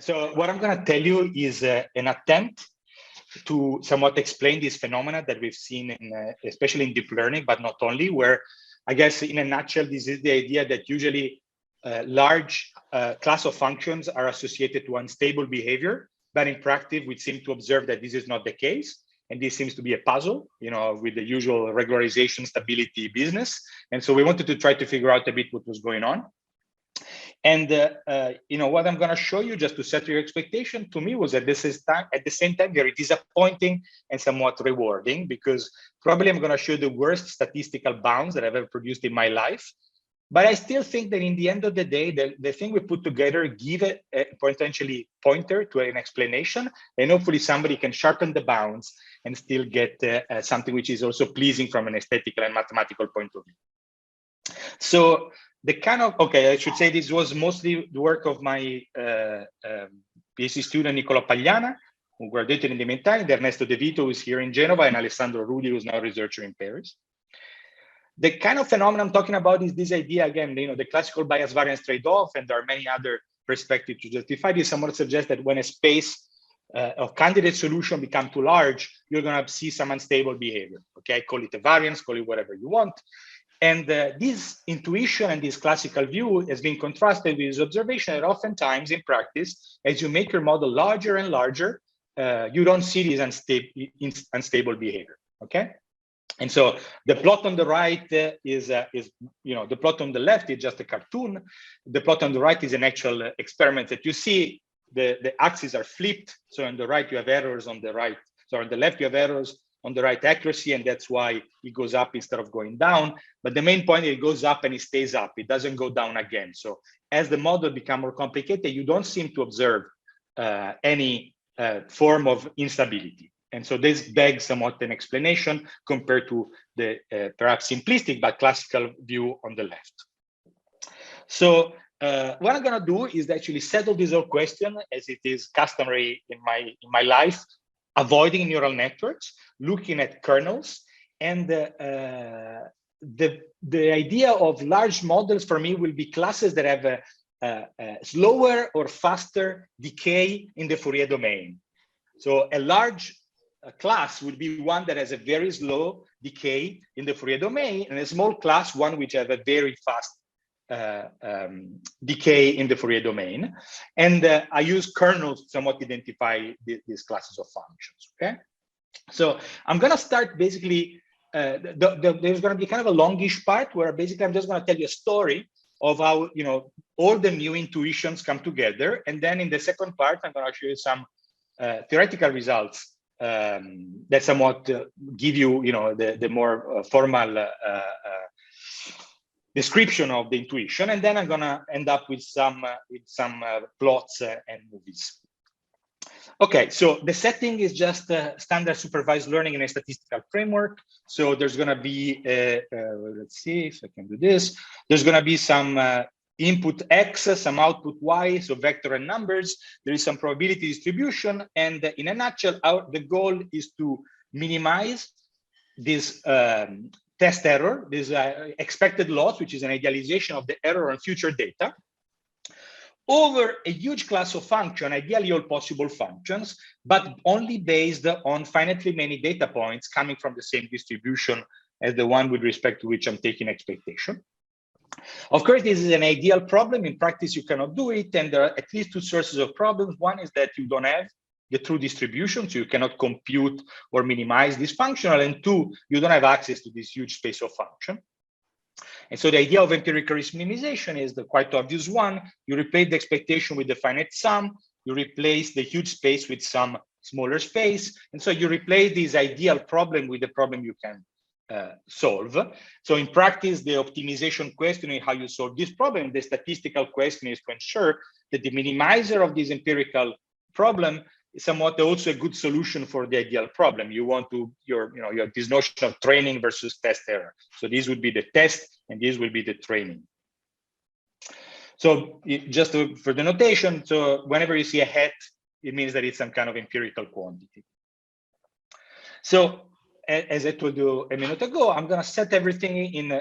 So what I'm going to tell you is an attempt to somewhat explain this phenomena that we've seen in, especially in deep learning, but not only, where I guess in a nutshell, this is the idea that usually large class of functions are associated to unstable behavior, but in practice, we seem to observe that this is not the case. And this seems to be a puzzle, you know, with the usual regularization stability business. And so we wanted to try to figure out a bit what was going on. And you know, what I'm going to show you, just to set your expectation, to me was that this is at the same time very disappointing and somewhat rewarding, because probably I'm going to show the worst statistical bounds that I've ever produced in my life. But I still think that in the end of the day, the thing we put together give a potentially pointer to an explanation, and hopefully somebody can sharpen the bounds and still get something which is also pleasing from an aesthetical and mathematical point of view. So the kind of, okay, I should say this was mostly the work of my PhD student, Nicoló Pagliana, who graduated in the meantime, Ernesto de Vito, who is here in Genova, and Alessandro Rudi, who is now a researcher in Paris. The kind of phenomenon I'm talking about is this idea, again, you know, the classical bias variance trade-off, and there are many other perspectives to justify this. Someone suggests that when a space of candidate solution become too large, you're going to see some unstable behavior. Okay, call it a variance, call it whatever you want. And this intuition and this classical view has been contrasted with this observation that oftentimes in practice, as you make your model larger and larger, you don't see this unstable behavior. Okay. And so the plot on the right is you know, the plot on the left is just a cartoon. The plot on the right is an actual experiment that you see. The axes are flipped. So on the right, you have errors on the right. So on the left, you have errors on the right accuracy, and that's why it goes up instead of going down. But the main point, it goes up and it stays up. It doesn't go down again. So as the model becomes more complicated, you don't seem to observe any form of instability. And so this begs somewhat an explanation compared to the perhaps simplistic but classical view on the left. So what I'm going to do is actually settle this whole question, as it is customary in my life, avoiding neural networks, looking at kernels, and the idea of large models for me will be classes that have a slower or faster decay in the Fourier domain. So a large class would be one that has a very slow decay in the Fourier domain, and a small class, one which have a very fast decay in the Fourier domain. And I use kernels to somewhat identify these classes of functions. Okay, so I'm going to start basically. There's going to be kind of a longish part where basically I'm just going to tell you a story of how, you know, all the new intuitions come together, and then in the second part I'm going to show you some theoretical results that somewhat give you, you know, the more formal description of the intuition, and then I'm gonna end up with some plots and movies. Okay, so the setting is just standard supervised learning in a statistical framework. So there's gonna be, let's see if I can do this. There's gonna be some input X, some output Y, so vector and numbers. There is some probability distribution, and in a nutshell, the goal is to minimize this test error, this expected loss, which is an idealization of the error on future data, over a huge class of function, ideally all possible functions, but only based on finitely many data points coming from the same distribution as the one with respect to which I'm taking expectation. Of course, this is an ideal problem. In practice, you cannot do it. And there are at least two sources of problems. One is that you don't have the true distribution, so you cannot compute or minimize this functional. And two, you don't have access to this huge space of function. And so the idea of empirical risk minimization is the quite obvious one. You replace the expectation with the finite sum. You replace the huge space with some smaller space. And so you replace this ideal problem with the problem you can solve. So in practice, the optimization question is how you solve this problem. The statistical question is to ensure that the minimizer of this empirical problem is somewhat also a good solution for the ideal problem. You want to, you have this notion of training versus test error. So this would be the test and this will be the training. So just for the notation, so whenever you see a hat, it means that it's some kind of empirical quantity. So as I told you a minute ago, I'm going to set everything in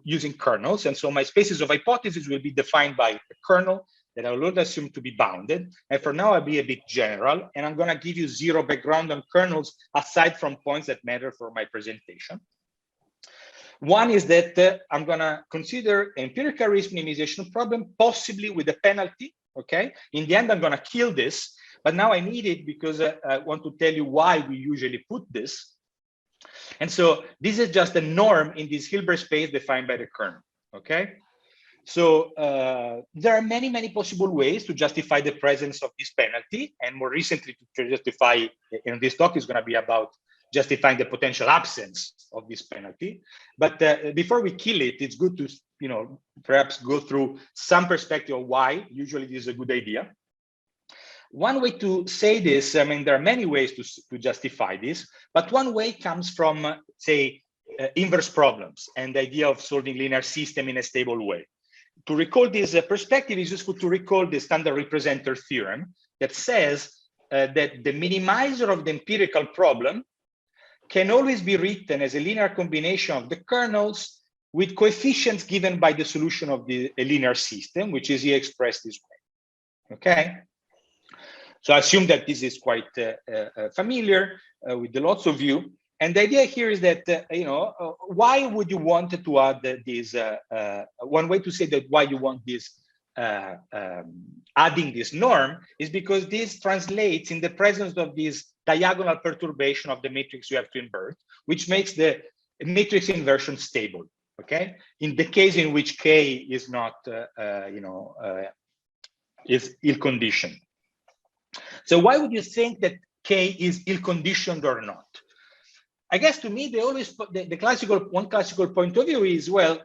using kernels. And so my spaces of hypothesis will be defined by a kernel that I will assume to be bounded. And for now, I'll be a bit general, and I'm going to give you zero background on kernels aside from points that matter for my presentation. One is that I'm going to consider empirical risk minimization problem, possibly with a penalty. Okay. In the end, I'm going to kill this, but now I need it because I want to tell you why we usually put this. And so this is just a norm in this Hilbert space defined by the kernel. Okay. So there are many, many possible ways to justify the presence of this penalty. And more recently, to justify, this talk is going to be about justifying the potential absence of this penalty. But before we kill it, it's good to, perhaps go through some perspective of why usually this is a good idea. One way to say this, I mean, there are many ways to justify this, but one way comes from, say, inverse problems and the idea of solving linear system in a stable way. To recall this perspective, it's useful to recall the standard representer theorem that says that the minimizer of the empirical problem can always be written as a linear combination of the kernels with coefficients given by the solution of a linear system, which is here expressed this way. Okay. So I assume that this is quite familiar with the lots of you. And the idea here is that, why would you want to add this? One way to say that why you want this adding this norm is because this translates in the presence of this diagonal perturbation of the matrix you have to invert, which makes the matrix inversion stable. Okay, in the case in which K is not, is ill-conditioned. So why would you think that K is ill-conditioned or not? I guess to me, the classical point of view is, well,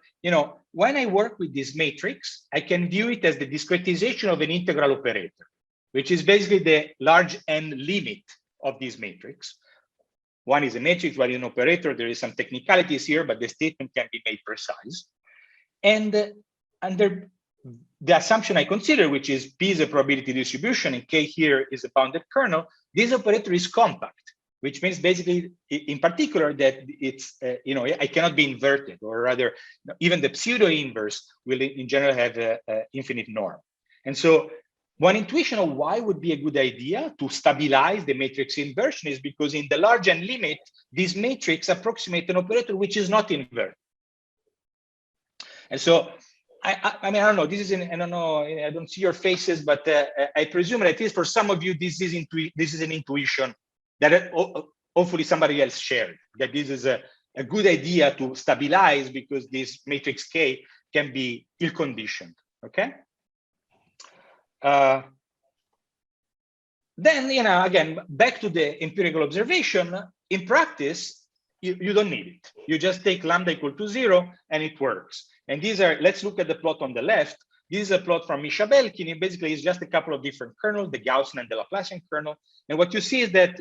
when I work with this matrix, I can view it as the discretization of an integral operator, which is basically the large n limit of this matrix. One is a matrix, one is an operator. There is some technicalities here, but the statement can be made precise. And under the assumption I consider, which is P is a probability distribution and K here is a bounded kernel, this operator is compact, which means basically, in particular, that it's, I cannot be inverted, or rather, even the pseudo inverse will in general have an infinite norm. And so one intuition of why would be a good idea to stabilize the matrix inversion is because in the large n limit, this matrix approximates an operator which is not inverted. And so, I mean, I don't know, this is, I don't know, I don't see your faces, but I presume that at least for some of you, this is an intuition that hopefully somebody else shared, that this is a good idea to stabilize because this matrix K can be ill-conditioned, okay? Then, again, back to the empirical observation, in practice, you don't need it. You just take lambda equal to 0 and it works. And these are, let's look at the plot on the left. This is a plot from Misha Belkin. It basically is just a couple of different kernels, the Gaussian and the Laplacian kernel. And what you see is that,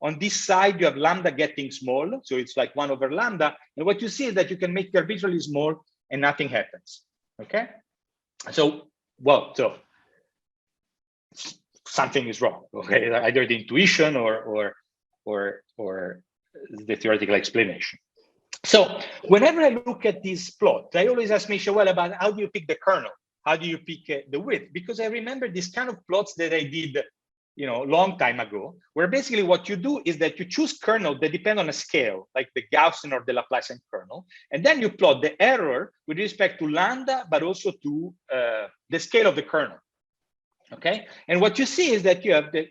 on this side, you have lambda getting small. So it's like 1 over lambda. And what you see is that you can make it arbitrarily small and nothing happens. Okay. So, well, so something is wrong. Okay. Either the intuition or the theoretical explanation. So whenever I look at this plot, I always ask Misha, well, about how do you pick the kernel? How do you pick the width? Because I remember this kind of plots that I did, long time ago, where basically what you do is that you choose kernel that depend on a scale, like the Gaussian or the Laplacian kernel, and then you plot the error with respect to lambda, but also to the scale of the kernel. Okay, and what you see is that you have the,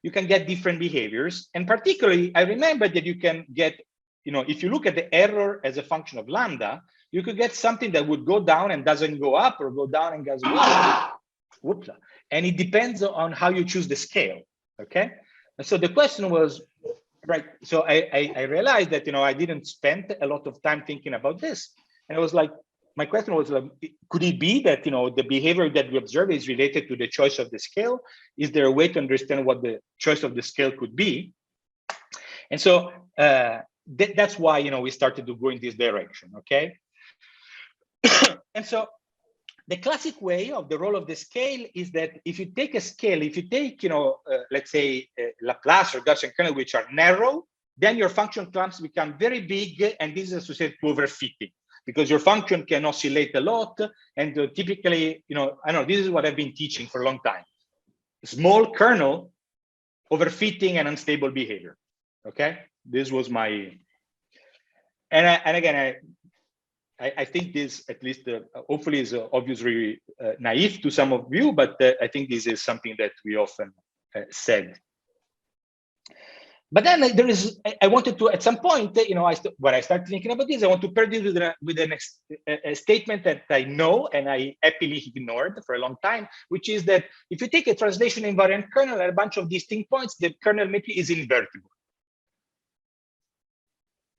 you can get different behaviors, and particularly, I remember that you can get, if you look at the error as a function of lambda, you could get something that would go down and doesn't go up, or go down and goes up. Whoops. And it depends on how you choose the scale. Okay. And so the question was, right. So I realized that, I didn't spend a lot of time thinking about this. And it was like, my question was, could it be that, the behavior that we observe is related to the choice of the scale? Is there a way to understand what the choice of the scale could be? And so that's why, we started to go in this direction. Okay. And so the classic way of the role of the scale is that if you take a scale, if you take, let's say Laplace or Gaussian kernel, which are narrow, then your function clumps become very big, and this is associated to overfitting. because your function can oscillate a lot. And typically, I know this is what I've been teaching for a long time. Small kernel overfitting and unstable behavior. Okay, this was my, and again, I think this, at least hopefully, is obviously naive to some of you, but I think this is something that we often said. But then I wanted to, at some point, when I started thinking about this, I want to pair this with a statement that I know and I happily ignored for a long time, which is that if you take a translation invariant kernel at a bunch of distinct points, the kernel matrix is invertible,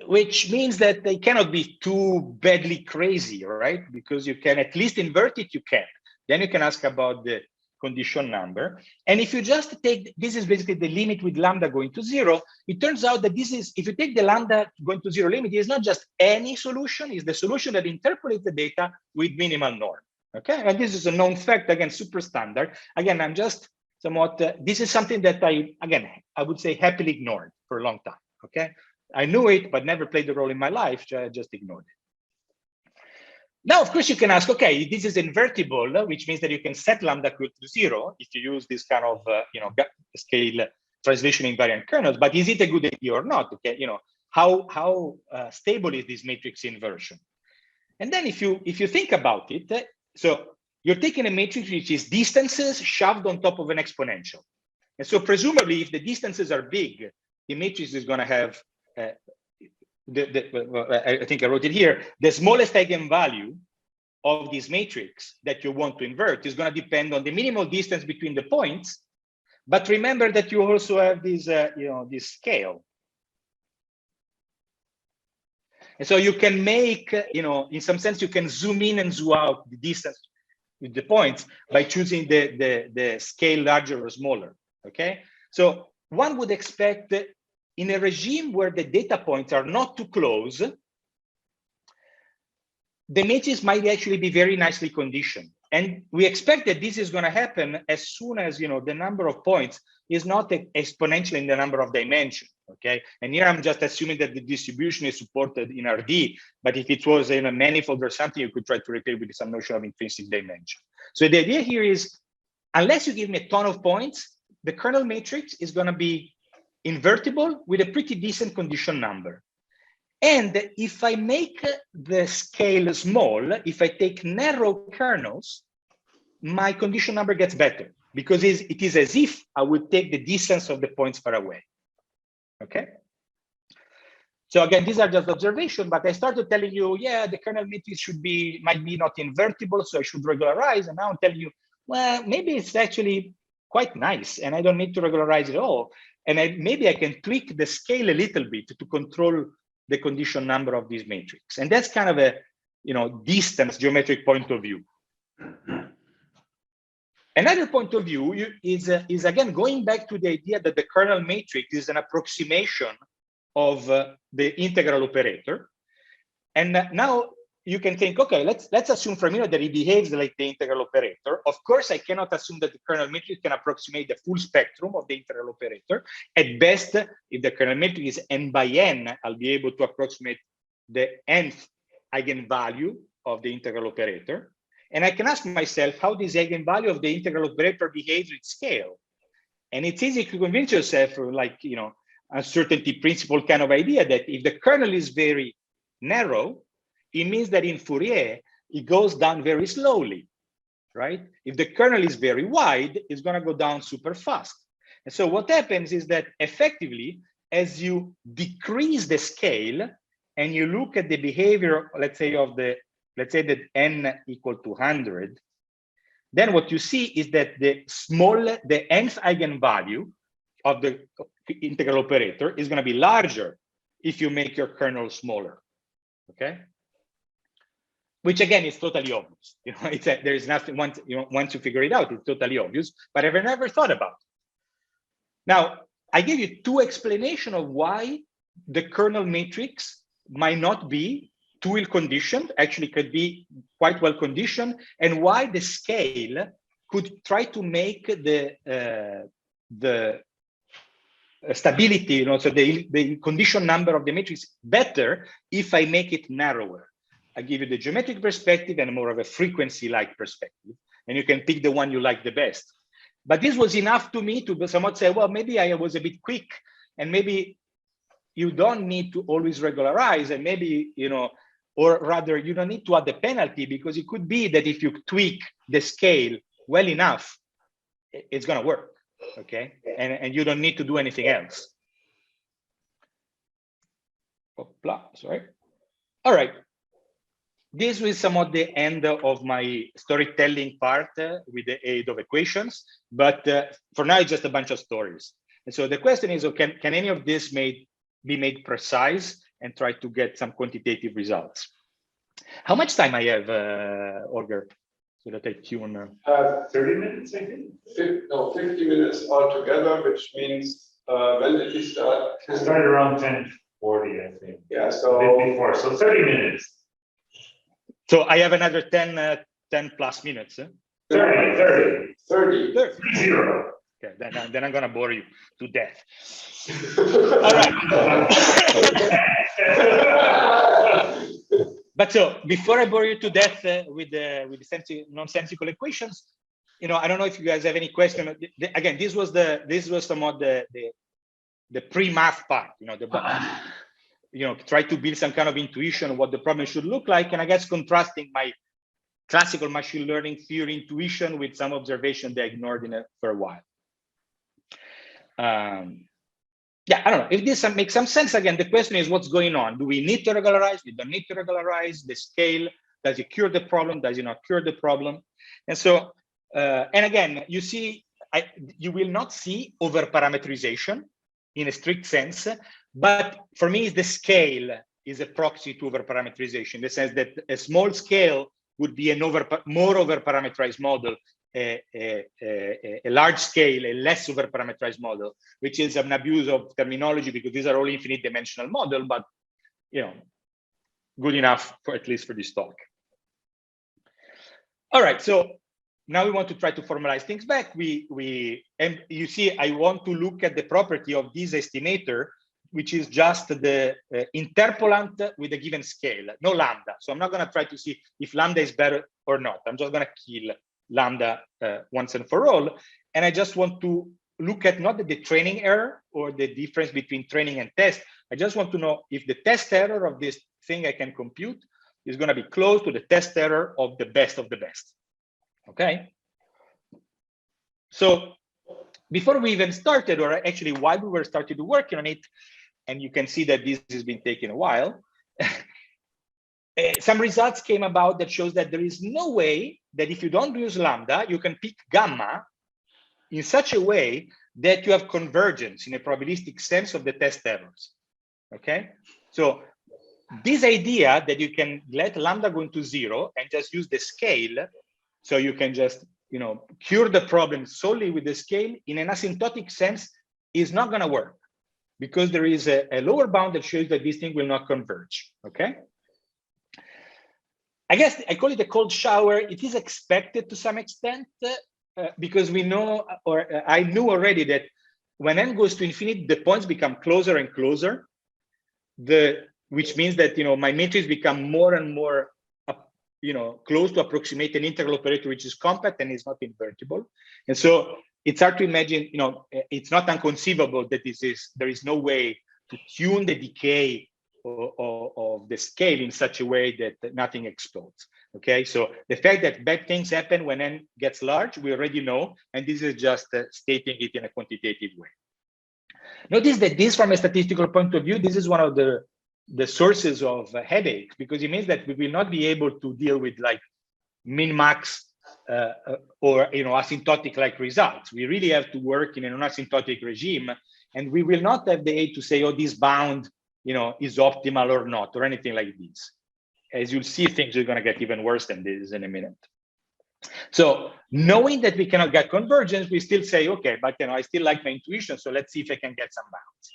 which means that they cannot be too badly crazy, right? Because you can at least invert it, you can. Then you can ask about the condition number. And if you just take, this is basically the limit with lambda going to 0, it turns out that this is, if you take the lambda going to 0 limit, it's not just any solution, it's the solution that interpolates the data with minimal norm, okay? And this is a known fact, again, super standard. Again, I'm just somewhat, this is something that I would say happily ignored for a long time, okay? I knew it, but never played a role in my life, so I just ignored it. Now, of course, you can ask, okay, this is invertible, which means that you can set lambda equal to 0 if you use this kind of, scale translation invariant kernels. But is it a good idea or not? Okay, how stable is this matrix inversion? And then if you think about it, so you're taking a matrix which is distances shoved on top of an exponential, and so presumably, if the distances are big, the matrix is going to have I think I wrote it here, the smallest eigenvalue of this matrix that you want to invert is going to depend on the minimal distance between the points. But remember that you also have this, this scale. And so you can make, in some sense, you can zoom in and zoom out the distance with the points by choosing the scale larger or smaller, okay? So one would expect in a regime where the data points are not too close, the matrix might actually be very nicely conditioned. And we expect that this is going to happen as soon as, the number of points is not exponential in the number of dimensions, okay? And here I'm just assuming that the distribution is supported in RD, but if it was in a manifold or something, you could try to replace with some notion of intrinsic dimension. So the idea here is, unless you give me a ton of points, the kernel matrix is going to be invertible with a pretty decent condition number. And if I make the scale small, if I take narrow kernels, my condition number gets better because it is as if I would take the distance of the points far away, okay? So again, these are just observations, but I started telling you, yeah, the kernel matrix might be not invertible, so I should regularize. And now I'm telling you, well, maybe it's actually quite nice and I don't need to regularize at all. And maybe I can tweak the scale a little bit to control the condition number of this matrix. And that's kind of a, distance geometric point of view. Another point of view is again, going back to the idea that the kernel matrix is an approximation of the integral operator. And now you can think, okay, let's assume for a minute that it behaves like the integral operator. Of course, I cannot assume that the kernel matrix can approximate the full spectrum of the integral operator. At best, if the kernel matrix is n by n, I'll be able to approximate the nth eigenvalue of the integral operator. And I can ask myself how this eigenvalue of the integral operator behaves with scale. And it's easy to convince yourself, like, uncertainty principle kind of idea, that if the kernel is very narrow, it means that in Fourier, it goes down very slowly, right? If the kernel is very wide, it's going to go down super fast. And so what happens is that effectively, as you decrease the scale and you look at the behavior, let's say that n equal to 100, then what you see is that the nth eigenvalue of the integral operator is going to be larger if you make your kernel smaller, okay? Which again is totally obvious. There is nothing, once you figure it out, it's totally obvious, but I've never thought about it. Now, I gave you two explanations of why the kernel matrix might not be too well conditioned, actually could be quite well conditioned, and why the scale could try to make the stability, so the condition number of the matrix better if I make it narrower. I give you the geometric perspective and more of a frequency-like perspective, and you can pick the one you like the best. But this was enough to me to somewhat say, well, maybe I was a bit quick, and maybe you don't need to always regularize, and maybe, you know, or rather you don't need to add the penalty, because it could be that if you tweak the scale well enough, it's going to work, okay? And you don't need to do anything else. Hoopla, sorry. All right. This was somewhat the end of my storytelling part with the aid of equations, but for now, it's just a bunch of stories. And so the question is, can any of this be made precise and try to get some quantitative results? How much time I have, Olger, so that I tune? 30 minutes, I think. 50 minutes altogether, which means when did we start? It started around 10:40, I think. Yeah, so a bit before, so 30 minutes. So I have another 10 plus minutes. 30. 0. Okay, then I'm gonna bore you to death. All right. But so before I bore you to death with the nonsensical equations, you know, I don't know if you guys have any question. Again, this was some of the pre-math part. You know, try to build some kind of intuition of what the problem should look like, and I guess contrasting my classical machine learning theory intuition with some observation they ignored for a while. Yeah, I don't know if this makes some sense. Again, the question is, what's going on? Do we need to regularize? We don't need to regularize the scale. Does it cure the problem? Does it not cure the problem? And so, and again, you see, you will not see overparameterization in a strict sense, but for me, the scale is a proxy to overparameterization, in the sense that a small scale would be an more overparameterized model, a large scale, a less overparameterized model, which is an abuse of terminology because these are all infinite dimensional model, but you know, good enough for at least for this talk. All right, so now we want to try to formalize things back. And you see, I want to look at the property of this estimator, which is just the interpolant with a given scale, no lambda. So I'm not going to try to see if lambda is better or not. I'm just going to kill lambda once and for all. And I just want to look at not the training error or the difference between training and test. I just want to know if the test error of this thing I can compute is going to be close to the test error of the best of the best. Okay. So before we even started, or actually while we were started working on it, and you can see that this has been taking a while, some results came about that shows that there is no way that if you don't use lambda, you can pick gamma in such a way that you have convergence in a probabilistic sense of the test errors. Okay, so this idea that you can let lambda go into 0 and just use the scale, so you can just, you know, cure the problem solely with the scale in an asymptotic sense is not going to work, because there is a lower bound that shows that this thing will not converge. Okay, I guess I call it a cold shower. It is expected to some extent because we know, or I knew already, that when n goes to infinity, the points become closer and closer, which means that, you know, my matrix become more and more, you know, close to approximate an integral operator which is compact and is not invertible. And so it's hard to imagine, you know, it's not inconceivable that there is no way to tune the decay of the scale in such a way that nothing explodes. Okay, so the fact that bad things happen when n gets large, we already know, and this is just stating it in a quantitative way. Notice that this, from a statistical point of view, this is one of the sources of headache, because it means that we will not be able to deal with like min-max or, you know, asymptotic like results. We really have to work in an asymptotic regime, and we will not have the aid to say, oh, this bound, you know, is optimal or not, or anything like this. As you'll see, things are going to get even worse than this in a minute. So knowing that we cannot get convergence, we still say, okay, but, you know, I still like my intuition, so let's see if I can get some bounds.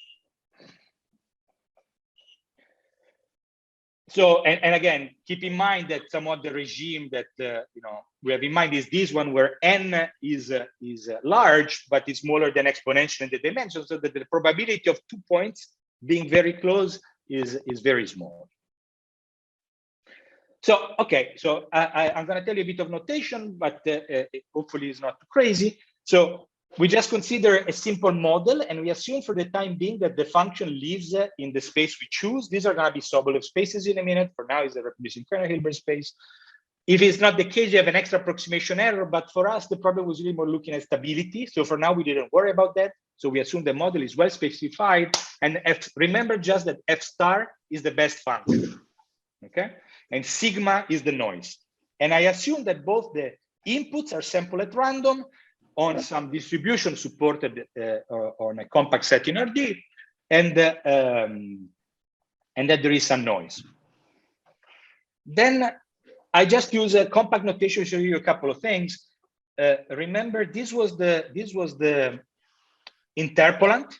So, and again, keep in mind that somewhat the regime that you know, we have in mind is this one, where n is large, but it's smaller than exponential in the dimension, so that the probability of 2 points being very close is very small. So, okay, so I'm going to tell you a bit of notation, but hopefully it's not too crazy. So we just consider a simple model, and we assume for the time being that the function lives in the space we choose. These are going to be Sobolev spaces in a minute. For now, it's a reproducing kernel Hilbert space. If it's not the case, you have an extra approximation error, but for us, the problem was really more looking at stability. So for now, we didn't worry about that. So we assume the model is well specified. And remember just that F star is the best function, okay? And sigma is the noise. And I assume that both the inputs are sampled at random on some distribution supported on a compact set in RD, and that there is some noise. Then I just use a compact notation to show you a couple of things. Remember, this was the interpolant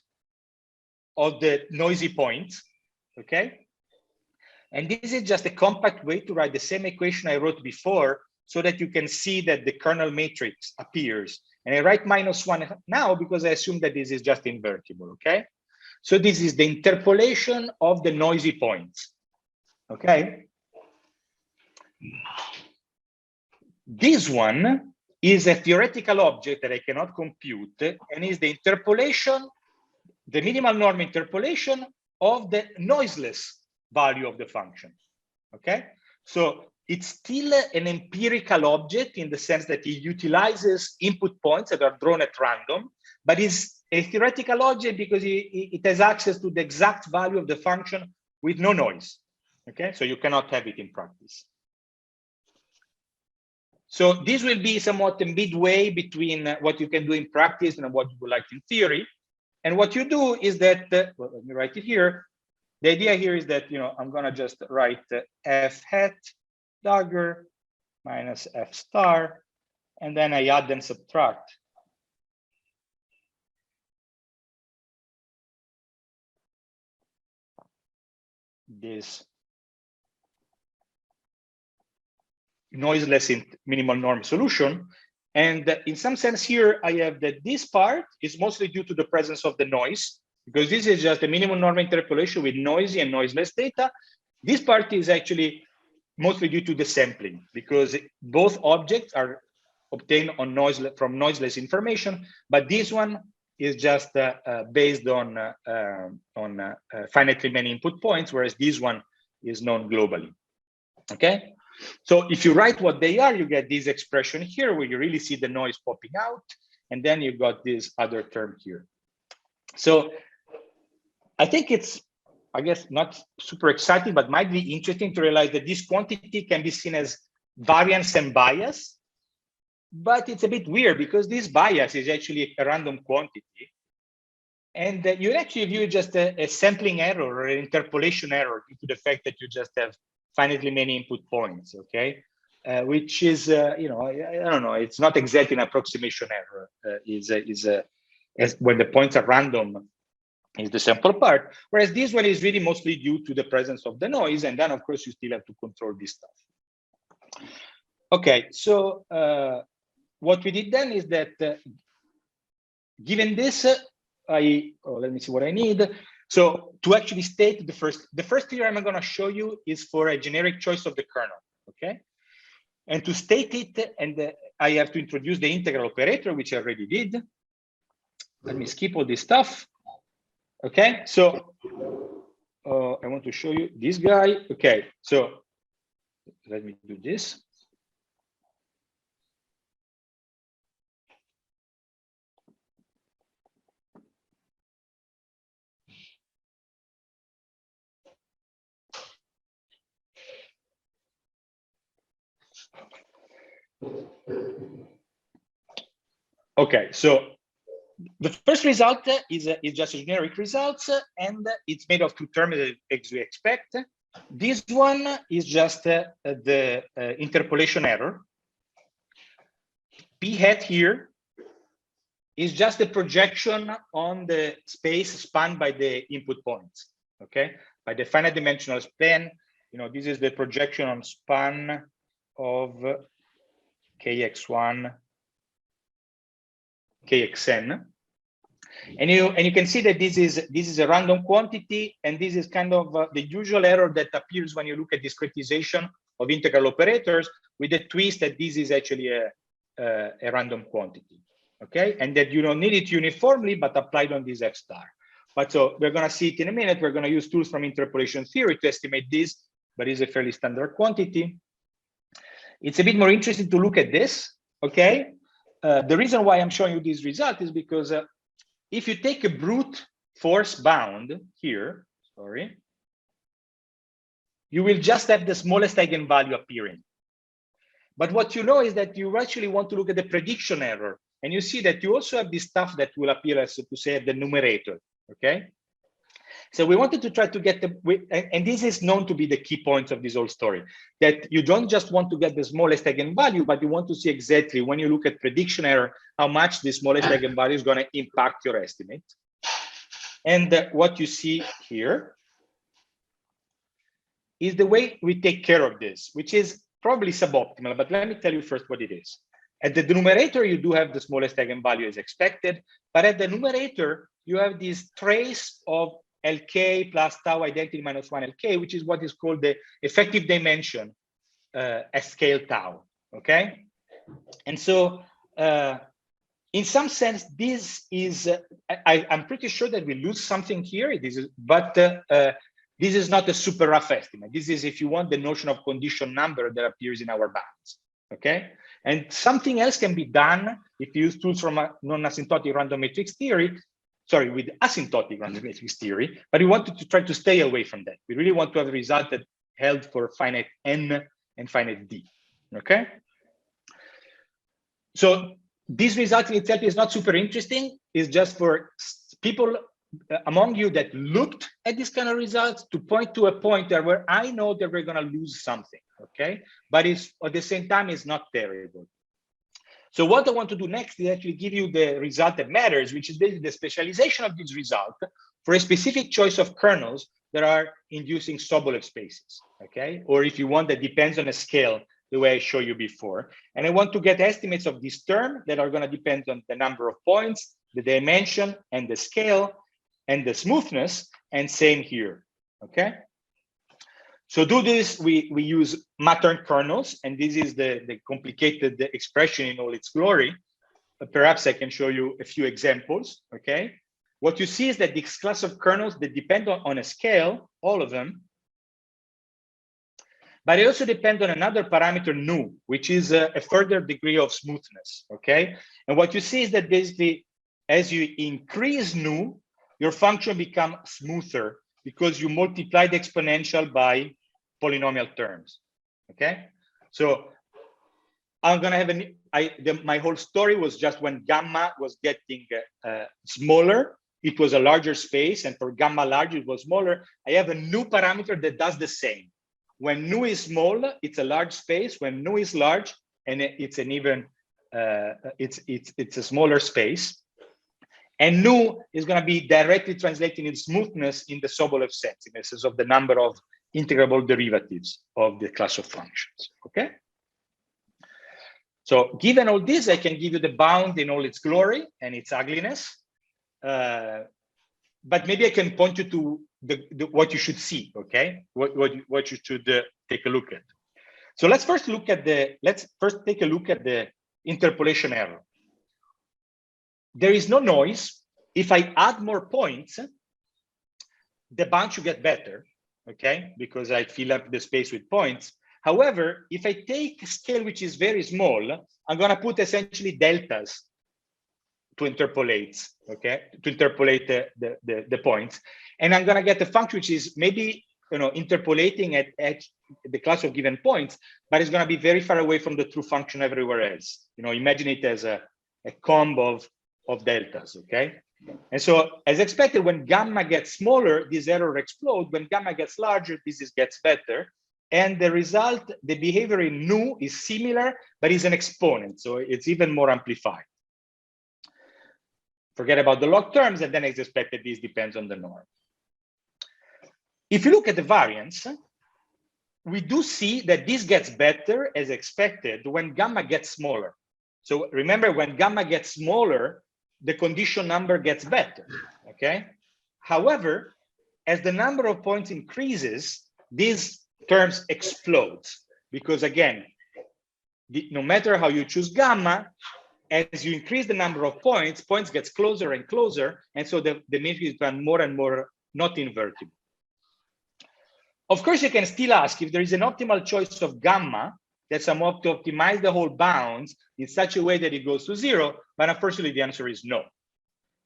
of the noisy points, okay? And this is just a compact way to write the same equation I wrote before so that you can see that the kernel matrix appears. And I write -1 now because I assume that this is just invertible, okay? So this is the interpolation of the noisy points, okay? This one is a theoretical object that I cannot compute, and is the interpolation, the minimal norm interpolation of the noiseless value of the function, okay? So it's still an empirical object in the sense that it utilizes input points that are drawn at random, but is a theoretical object because it has access to the exact value of the function with no noise, okay? So you cannot have it in practice. So this will be somewhat a midway between what you can do in practice and what you would like in theory. And what you do is that, well, let me write it here. The idea here is that, I'm going to just write f hat dagger minus f star, and then I add and subtract. This noiseless in minimal norm solution. And in some sense here, I have that this part is mostly due to the presence of the noise, because this is just a minimum norm interpolation with noisy and noiseless data. This part is actually mostly due to the sampling, because both objects are obtained on from noiseless information, but this one is just based on finitely many input points, whereas this one is known globally, okay? So if you write what they are, you get this expression here where you really see the noise popping out, and then you got this other term here. So I think it's, I guess, not super exciting, but might be interesting to realize that this quantity can be seen as variance and bias, but it's a bit weird because this bias is actually a random quantity. And you actually view just a sampling error or an interpolation error due to the fact that you just have finitely many input points, okay? Which is, I don't know, it's not exactly an approximation error. As when the points are random is the sample part, whereas this one is really mostly due to the presence of the noise, and then of course you still have to control this stuff. Okay, so what we did then is that given this, let me see what I need. So to actually state the first theorem I'm going to show you is for a generic choice of the kernel, okay? And to state it, and I have to introduce the integral operator, which I already did. Let me skip all this stuff. Okay, so I want to show you this guy. Okay, so let me do this. Okay, so the first result is just a generic result, and it's made of two terms as we expect. This one is just the interpolation error. P hat here is just the projection on the space spanned by the input points, okay? By the finite dimensional span, this is the projection on span of kx1, kxn. And you can see that this is a random quantity, and this is kind of the usual error that appears when you look at discretization of integral operators with the twist that this is actually a random quantity, okay? And that you don't need it uniformly, but applied on this F star. But so we're going to see it in a minute. We're going to use tools from interpolation theory to estimate this, but it's a fairly standard quantity. It's a bit more interesting to look at this, okay? The reason why I'm showing you this result is because if you take a brute force bound here, sorry, you will just have the smallest eigenvalue appearing. But what you know is that you actually want to look at the prediction error. And you see that you also have this stuff that will appear as to say at the numerator, okay? So we wanted to try to get and this is known to be the key point of this whole story, that you don't just want to get the smallest eigenvalue, but you want to see exactly when you look at prediction error, how much the smallest eigenvalue is going to impact your estimate. And what you see here is the way we take care of this, which is probably suboptimal, but let me tell you first what it is. At the numerator, you do have the smallest eigenvalue as expected, but at the numerator, you have this trace of LK plus tau identity minus 1 LK, which is what is called the effective dimension at scale tau, okay? And so in some sense, this is, I'm pretty sure that we lose something here, but this is not a super rough estimate. This is, if you want, the notion of condition number that appears in our bounds, okay? And something else can be done if you use tools from a non-asymptotic random matrix theory, sorry, with asymptotic random matrix theory, but we wanted to try to stay away from that. We really want to have a result that held for finite n and finite d, okay? So this result in itself is not super interesting. It's just for people among you that looked at this kind of results to point to a point there where I know that we're going to lose something, okay? But it's at the same time, it's not terrible. So what I want to do next is actually give you the result that matters, which is basically the specialization of this result for a specific choice of kernels that are inducing Sobolev spaces, okay? Or if you want, that depends on a scale, the way I showed you before. And I want to get estimates of this term that are going to depend on the number of points, the dimension, and the scale, and the smoothness, and same here, okay? So do this, we use Matern kernels, and this is the complicated expression in all its glory. Perhaps I can show you a few examples, okay? What you see is that this class of kernels, they depend on a scale, all of them, but they also depend on another parameter nu, which is a further degree of smoothness, okay? And what you see is that basically, as you increase nu, your function becomes smoother because you multiply the exponential by polynomial terms, okay? So I'm gonna have my whole story was just when gamma was getting smaller, it was a larger space, and for gamma large, it was smaller. I have a new parameter that does the same. When nu is small, it's a large space. When nu is large, and it's an even, it's a smaller space. And nu is going to be directly translating in smoothness in the Sobolev sense, in the sense of the number of integrable derivatives of the class of functions, okay? So given all this, I can give you the bound in all its glory and its ugliness. But maybe I can point you to what you should see, okay? What you should take a look at. So let's first take a look at the interpolation error. There is no noise. If I add more points, the bound should get better, okay? Because I fill up the space with points. However, if I take a scale which is very small, I'm gonna put essentially deltas to interpolate, okay? To interpolate the points. And I'm gonna get a function which is maybe, interpolating at the class of given points, but it's gonna be very far away from the true function everywhere else. Imagine it as a combo of deltas, okay? And so as expected, when gamma gets smaller, this error explodes. When gamma gets larger, this gets better. And the result, the behavior in nu is similar, but is an exponent. So it's even more amplified. Forget about the log terms, and then as expected, this depends on the norm. If you look at the variance, we do see that this gets better as expected when gamma gets smaller. So remember, when gamma gets smaller, the condition number gets better, okay? However, as the number of points increases, these terms explode. because again, no matter how you choose gamma, as you increase the number of points gets closer and closer, and so the matrix becomes more and more not invertible. Of course, you can still ask if there is an optimal choice of gamma that somehow to optimize the whole bounds in such a way that it goes to 0, but unfortunately the answer is no.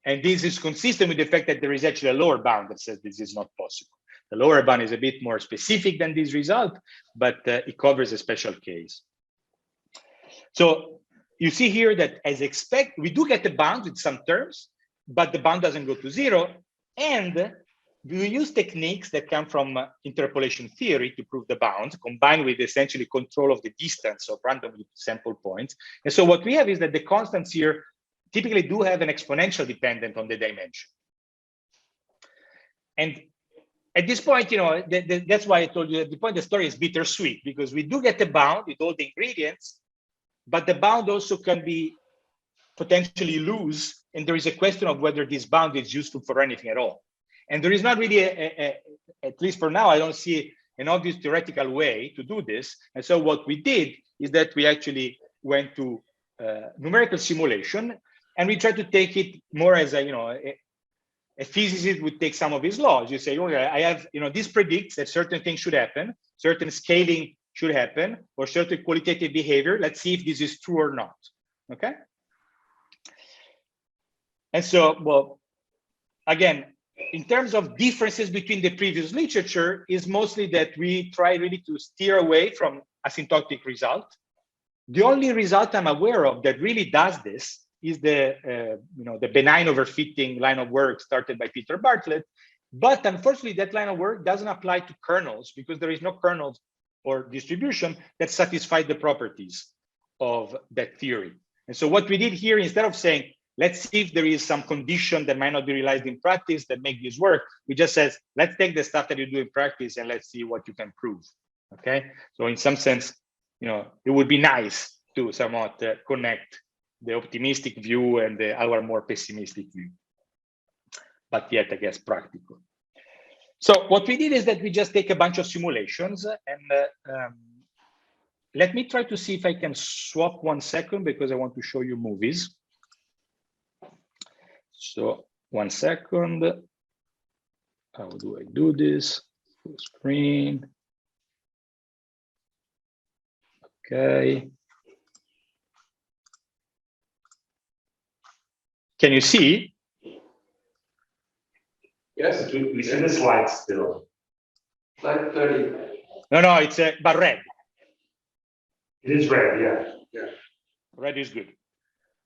And this is consistent with the fact that there is actually a lower bound that says this is not possible. The lower bound is a bit more specific than this result, but it covers a special case. So you see here that as expected, we do get the bound with some terms, but the bound doesn't go to 0. And we use techniques that come from interpolation theory to prove the bounds, combined with essentially control of the distance of randomly sample points. And so what we have is that the constants here typically do have an exponential dependent on the dimension. And at this point, you know, that's why I told you at the point the story is bittersweet, because we do get the bound with all the ingredients, but the bound also can be potentially loose. And there is a question of whether this bound is useful for anything at all. And there is not really, at least for now, I don't see an obvious theoretical way to do this. And so what we did is that we actually went to numerical simulation, and we tried to take it more as a, you know, a physicist would take some of his laws. You say, okay, I have, you know, this predicts that certain things should happen, certain scaling should happen, or certain qualitative behavior. Let's see if this is true or not, okay? And so, well, again, in terms of differences between the previous literature is mostly that we try really to steer away from asymptotic result. The only result I'm aware of that really does this is the, you know, the benign overfitting line of work started by Peter Bartlett. But unfortunately, that line of work doesn't apply to kernels because there is no kernels or distribution that satisfy the properties of that theory. And so what we did here, instead of saying, let's see if there is some condition that might not be realized in practice that make this work, we just says, let's take the stuff that you do in practice and let's see what you can prove, okay? So in some sense, you know, it would be nice to somewhat connect the optimistic view and our more pessimistic view, but yet, I guess, practical. So what we did is that we just take a bunch of simulations and let me try to see if I can swap 1 second because I want to show you movies. So 1 second. How do I do this? Full screen. Okay. Can you see? Yes. We see the slides still. Slide 30. No, it's but red. It is red, yeah. Yeah. Red is good.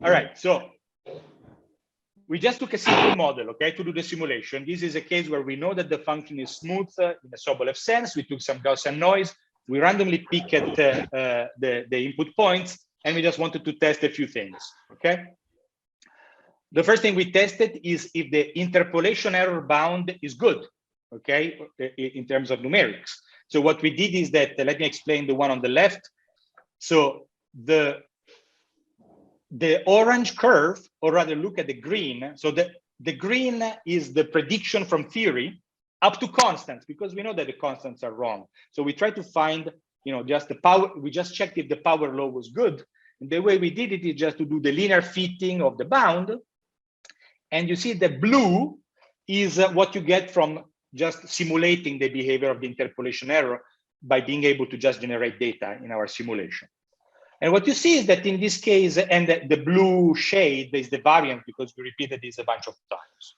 All right, so we just took a simple model, okay, to do the simulation. This is a case where we know that the function is smooth in a Sobolev sense. We took some Gaussian noise. We randomly picked the input points, and we just wanted to test a few things, okay? The first thing we tested is if the interpolation error bound is good, okay, in terms of numerics. So what we did is that, let me explain the one on the left. So the orange curve, or rather look at the green. So the green is the prediction from theory up to constants, because we know that the constants are wrong. So we try to find, you know, just the power, we just checked if the power law was good. And the way we did it is just to do the linear fitting of the bound. And you see the blue is what you get from just simulating the behavior of the interpolation error by being able to just generate data in our simulation. And what you see is that in this case, and the blue shade is the variance because we repeated this a bunch of times.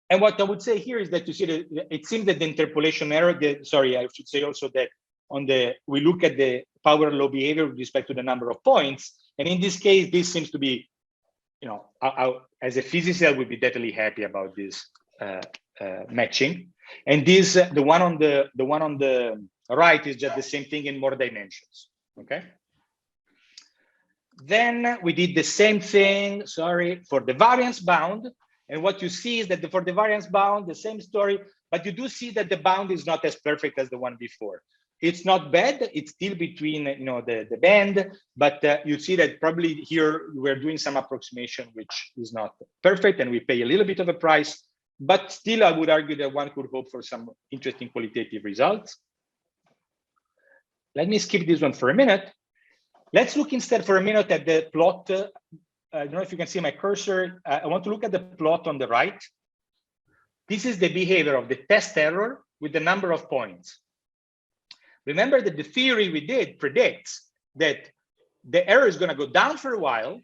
And what I would say here is that you see that it seems that the interpolation error, sorry, I should say also that we look at the power law behavior with respect to the number of points. And in this case, this seems to be, you know, as a physicist, I would be definitely happy about this matching. And this, the one on the right is just the same thing in more dimensions. Okay. Then we did the same thing, sorry, for the variance bound. And what you see is that for the variance bound, the same story, but you do see that the bound is not as perfect as the one before. It's not bad. It's still between, you know, the band, but you see that probably here we're doing some approximation, which is not perfect, and we pay a little bit of a price, but still I would argue that one could hope for some interesting qualitative results. let me skip this one for a minute. Let's look instead for a minute at the plot. I don't know if you can see my cursor. I want to look at the plot on the right. This is the behavior of the test error with the number of points. Remember that the theory we did predicts that the error is going to go down for a while,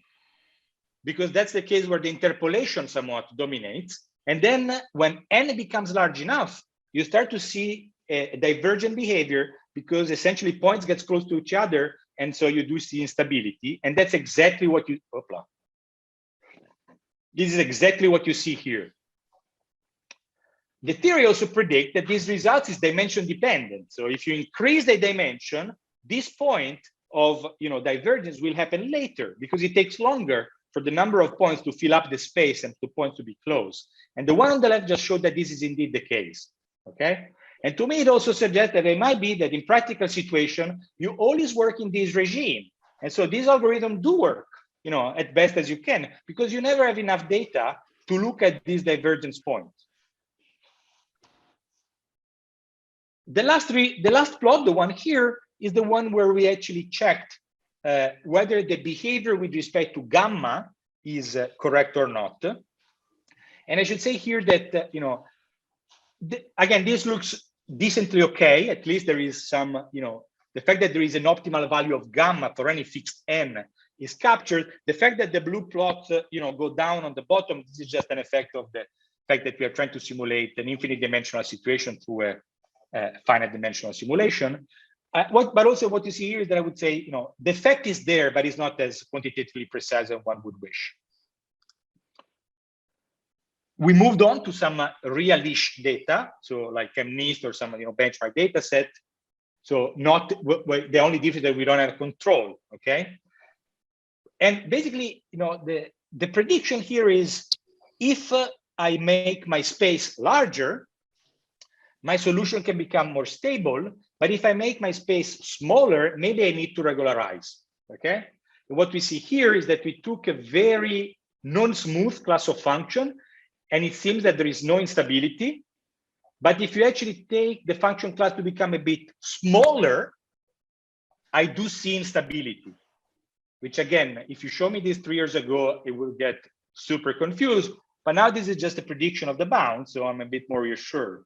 because that's the case where the interpolation somewhat dominates. And then when n becomes large enough, you start to see a divergent behavior, because essentially points get close to each other. And so you do see instability. And that's exactly what you, this is exactly what you see here. The theory also predicts that this result is dimension dependent. So if you increase the dimension, this point of divergence will happen later, because it takes longer for the number of points to fill up the space and the points to be close. And the one on the left just showed that this is indeed the case. Okay. And to me, it also suggests that it might be that in practical situation, you always work in this regime. And so these algorithms do work, at best as you can, because you never have enough data to look at this divergence point. The last plot, the one here, is the one where we actually checked whether the behavior with respect to gamma is correct or not. And I should say here that, again, this looks decently okay. At least there is some, the fact that there is an optimal value of gamma for any fixed n is captured. The fact that the blue plots, go down on the bottom, this is just an effect of the fact that we are trying to simulate an infinite dimensional situation through a finite dimensional simulation. But also what you see here is that I would say, the effect is there, but it's not as quantitatively precise as one would wish. We moved on to some real-ish data, so like MNIST or some benchmark data set. So not the only difference that we don't have control, okay? And basically, the prediction here is if I make my space larger, my solution can become more stable. But if I make my space smaller, maybe I need to regularize, okay? And what we see here is that we took a very non-smooth class of function, and it seems that there is no instability. But if you actually take the function class to become a bit smaller, I do see instability, which again, if you show me this 3 years ago, it will get super confused. But now this is just a prediction of the bound, so I'm a bit more reassured.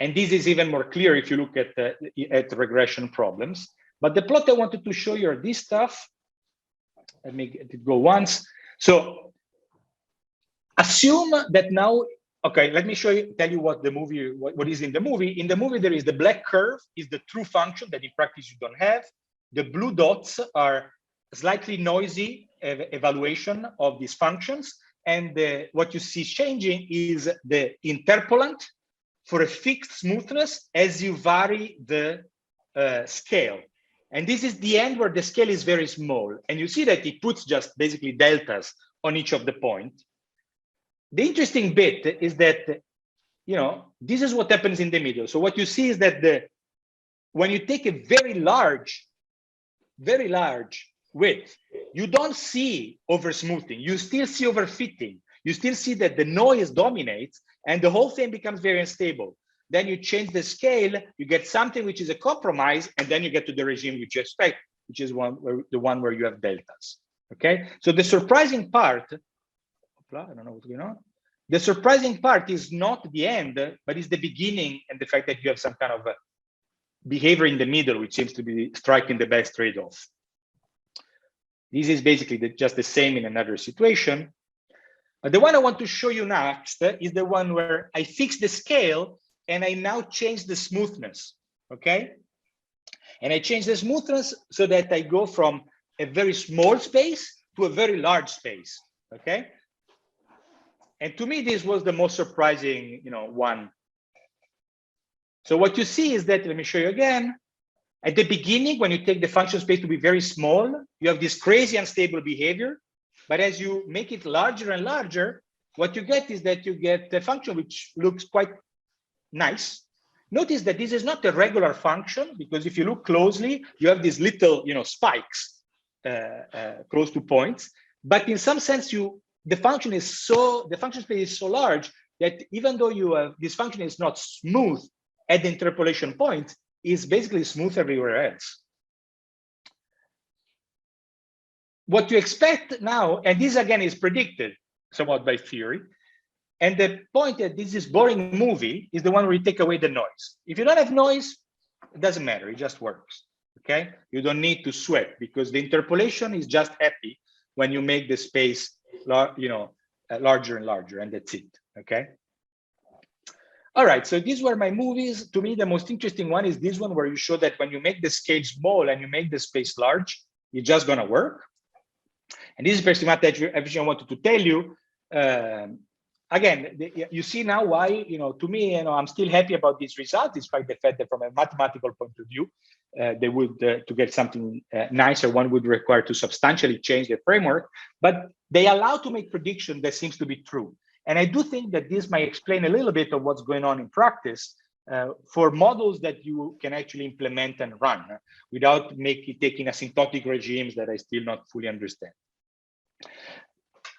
And this is even more clear if you look at regression problems. But the plot I wanted to show you are this stuff. Let me get it go once. So assume that now, okay, let me tell you what the movie, what is in the movie. In the movie, there is the black curve is the true function that in practice you don't have. The blue dots are slightly noisy evaluation of these functions. And what you see changing is the interpolant for a fixed smoothness as you vary the scale. And this is the end where the scale is very small. And you see that it puts just basically deltas on each of the points. The interesting bit is that, this is what happens in the middle. So what you see is that when you take a very large width, you don't see over smoothing. You still see overfitting. You still see that the noise dominates and the whole thing becomes very unstable. Then you change the scale, you get something which is a compromise, and then you get to the regime which you expect, which is the one where you have deltas. Okay, so the surprising part, I don't know what's going on. The surprising part is not the end, but is the beginning, and the fact that you have some kind of behavior in the middle, which seems to be striking the best trade-off. This is basically just the same in another situation. The one I want to show you next is the one where I fix the scale and I now change the smoothness, okay? And I change the smoothness so that I go from a very small space to a very large space, okay? And to me, this was the most surprising, one. So what you see is that, let me show you again. At the beginning, when you take the function space to be very small, you have this crazy unstable behavior. But as you make it larger and larger, what you get is that you get a function which looks quite nice. Notice that this is not a regular function, because if you look closely, you have these little, spikes close to points. But in some sense, the function space is so large that even though this function is not smooth at the interpolation point, is basically smooth everywhere else. What you expect now, and this again is predicted somewhat by theory, and the point that this is boring movie is the one where you take away the noise. If you don't have noise, it doesn't matter, it just works, okay? You don't need to sweat because the interpolation is just happy when you make the space, larger and larger, and that's it, okay? All right, so these were my movies. To me, the most interesting one is this one where you show that when you make the scale small and you make the space large, it's just gonna work. And this is pretty much everything I wanted to tell you. Again, you see now why, to me, I'm still happy about this result, despite the fact that from a mathematical point of view, they would, to get something nicer, one would require to substantially change the framework, but they allow to make prediction that seems to be true. And I do think that this might explain a little bit of what's going on in practice for models that you can actually implement and run without taking asymptotic regimes that I still not fully understand.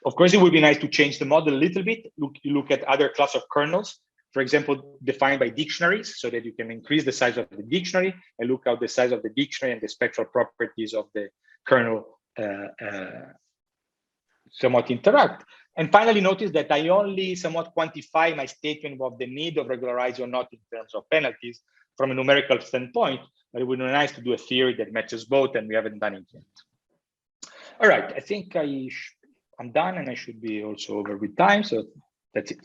Of course, it would be nice to change the model a little bit. Look at other class of kernels, for example, defined by dictionaries, so that you can increase the size of the dictionary and look at the size of the dictionary and the spectral properties of the kernel somewhat interact. And finally, notice that I only somewhat quantify my statement of the need of regularizing or not in terms of penalties from a numerical standpoint, but it would be nice to do a theory that matches both, and we haven't done it yet. All right, I think I'm done, and I should be also over with time, so that's it.